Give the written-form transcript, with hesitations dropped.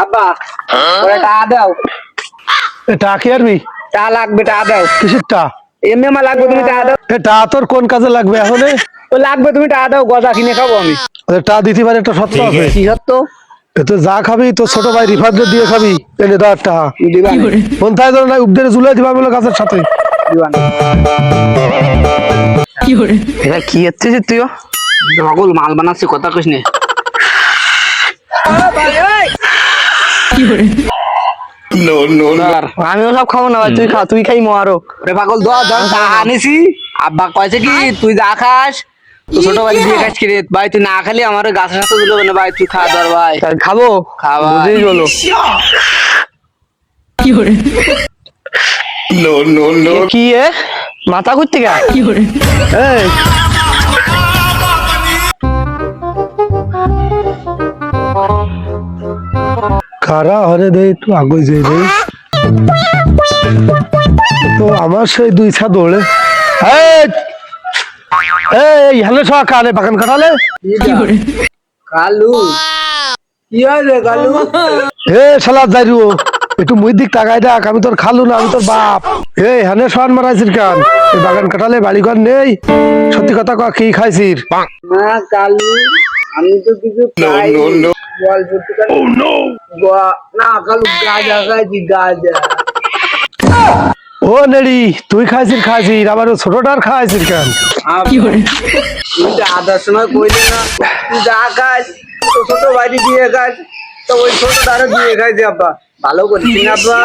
আব্বা ওরে টাকা দাও। টা কি আরবি? টাকা লাগবে, টাকা দাও। কিসের টা? এমনি আমার লাগবে, তুমি টাকা দাও। টা তোর কোন কাজে লাগবে এখন? ও লাগবে, তুমি টাকা দাও, গজা কিনে খাবো আমি। টা দিতে পারে একটা সত্য আছে। কি সত্য? তো যা খাবি তোর ছোট ভাই রিফাতকে দিয়ে খাবি। এনে দাও একটা। দিবা না? কোন তাই ধর না উপদেরে ঝুলাই দিবা বলে গাছের সাথে। দিবা না? এটা কি হচ্ছে যে তুইও পাগল মাল বানাচ্ছি, কথা কইস নে। আমিও সব খাবো না ভাই, তুই খা, তুই খাই মারো। ওরে পাগল দোয়া ধর টাকা আনিছি। আব্বা কয়েছে কি তুই যা খাস তো ছোট ভাই দিয়ে খাস কি রে ভাই, তুই না খালি আমার গাছের সাথে দিল না ভাই, তুই খা ধর ভাই। খাবো, খাওয়া বুঝেই বলো। কি এ মাথা ঘুরতে গা? এই কারা হরে দে একটু আগুই যাই রে। তো আমার সেই দুই ছা দৌড়ে হ্যালো সব কালে বাগান কাটালে। কালু কি হয় রে কালু? এ শালা যাইরু একটু মুই দিক তাকাই দেখ, আমি তোর খালু না, আমি তোর বাপ। এই হানে সন মারাইছিস কেন? এই বাগান কাটালে বাড়ি ঘর নেই, সত্যি কথা কয়া কি খাইছিস? না কালু আমি তো কিছু খাই বল সত্যি কথা। না কালু গাজা খাইছি, গাজা। ও নেড়ি তুই খাইছিস খাইছিস, আবার ও ছোটটার খাইছিস কেন? তুই তো আধার সময় কইলি না তুই যা খাস তো ছোট ভাইটি দিয়ে খাস, তো ওই ছোটটারও দিয়ে খাইছি আব্বা। ভালো করছিস না আব্বা?